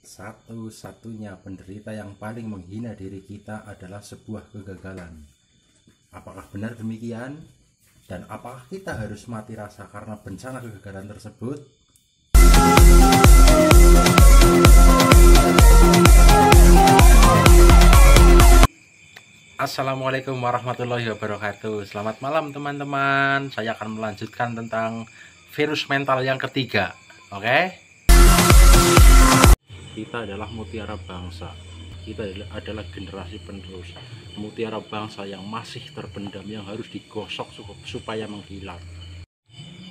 Satu-satunya penderita yang paling menghina diri kita adalah sebuah kegagalan. Apakah benar demikian? Dan apakah kita harus mati rasa karena bencana kegagalan tersebut? Assalamualaikum warahmatullahi wabarakatuh. Selamat malam teman-teman. Saya akan melanjutkan tentang virus mental yang ketiga. Oke? Kita adalah mutiara bangsa. Kita adalah generasi penerus. Mutiara bangsa yang masih terpendam, yang harus digosok supaya mengkilat.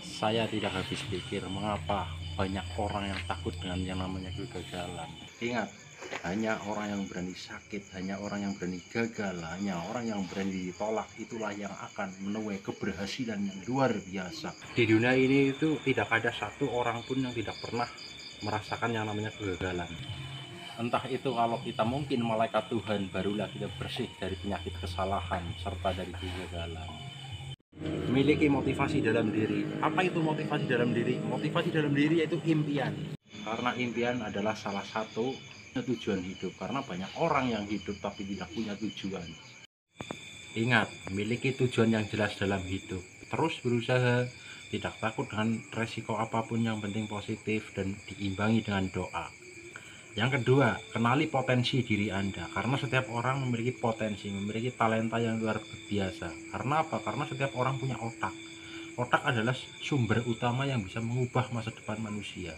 Saya tidak habis pikir mengapa banyak orang yang takut dengan yang namanya kegagalan. Ingat, hanya orang yang berani sakit, hanya orang yang berani gagal, hanya orang yang berani ditolak, itulah yang akan menuai keberhasilan yang luar biasa. Di dunia ini itu tidak ada satu orang pun yang tidak pernah merasakan yang namanya kegagalan. Entah itu kalau kita mungkin malaikat Tuhan, barulah kita bersih dari penyakit kesalahan serta dari kegagalan. Memiliki motivasi dalam diri. Apa itu motivasi dalam diri? Motivasi dalam diri yaitu impian. Karena impian adalah salah satu tujuan hidup. Karena banyak orang yang hidup tapi tidak punya tujuan. Ingat, memiliki tujuan yang jelas dalam hidup. Terus berusaha, tidak takut dengan resiko apapun, yang penting positif dan diimbangi dengan doa. Yang kedua, kenali potensi diri Anda. Karena setiap orang memiliki potensi, memiliki talenta yang luar biasa. Karena apa? Karena setiap orang punya otak. Otak adalah sumber utama yang bisa mengubah masa depan manusia.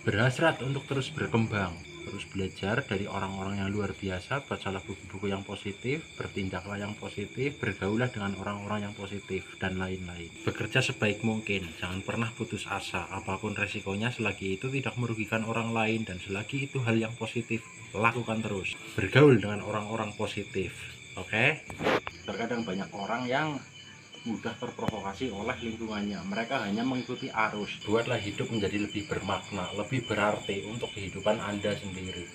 Berhasrat untuk terus berkembang, terus belajar dari orang-orang yang luar biasa, bacalah buku-buku yang positif, bertindaklah yang positif, bergaulah dengan orang-orang yang positif, dan lain-lain. Bekerja sebaik mungkin, jangan pernah putus asa, apapun resikonya selagi itu tidak merugikan orang lain, dan selagi itu hal yang positif, lakukan terus. Bergaul dengan orang-orang positif, oke? Terkadang banyak orang yang mudah terprovokasi oleh lingkungannya. Mereka hanya mengikuti arus. Buatlah hidup menjadi lebih bermakna, lebih berarti untuk kehidupan Anda sendiri.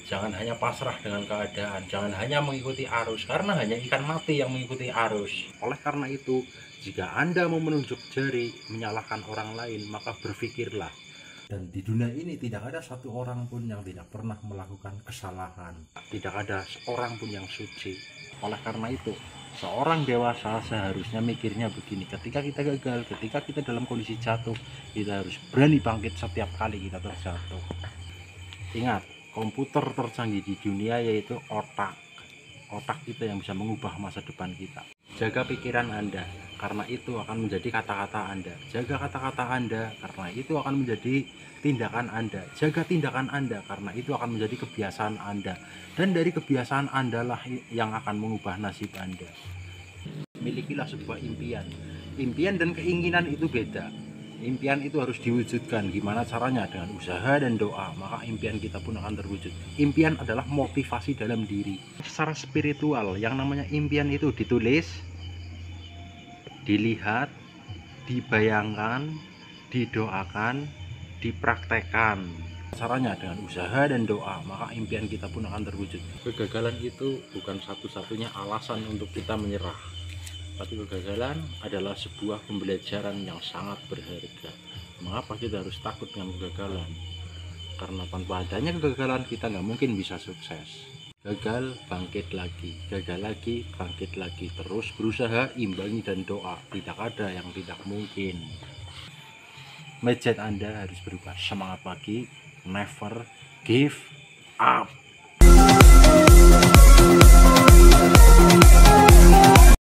Jangan hanya pasrah dengan keadaan, jangan hanya mengikuti arus, karena hanya ikan mati yang mengikuti arus. Oleh karena itu, jika Anda mau menunjuk jari menyalahkan orang lain, maka berpikirlah. Dan di dunia ini tidak ada satu orang pun yang tidak pernah melakukan kesalahan. Tidak ada seorang pun yang suci. Oleh karena itu, seorang dewasa seharusnya mikirnya begini: ketika kita gagal, ketika kita dalam kondisi jatuh, kita harus berani bangkit setiap kali kita terjatuh. Ingat, komputer tercanggih di dunia yaitu otak. Otak kita yang bisa mengubah masa depan kita. Jaga pikiran Anda, karena itu akan menjadi kata-kata Anda. Jaga kata-kata Anda, karena itu akan menjadi tindakan Anda. Jaga tindakan Anda, karena itu akan menjadi kebiasaan Anda. Dan dari kebiasaan Anda lah yang akan mengubah nasib Anda. Milikilah sebuah impian. Impian dan keinginan itu beda. Impian itu harus diwujudkan. Gimana caranya? Dengan usaha dan doa, maka impian kita pun akan terwujud. Impian adalah motivasi dalam diri. Secara spiritual, yang namanya impian itu ditulis, dilihat, dibayangkan, didoakan, dipraktekkan. Caranya dengan usaha dan doa, maka impian kita pun akan terwujud. Kegagalan itu bukan satu-satunya alasan untuk kita menyerah, tapi kegagalan adalah sebuah pembelajaran yang sangat berharga. Mengapa kita harus takut dengan kegagalan? Karena tanpa adanya kegagalan kita nggak mungkin bisa sukses. Gagal, bangkit lagi, gagal lagi, bangkit lagi. Terus berusaha, imbangi dan doa. Tidak ada yang tidak mungkin. Mindset Anda harus berubah. Semangat pagi, never give up.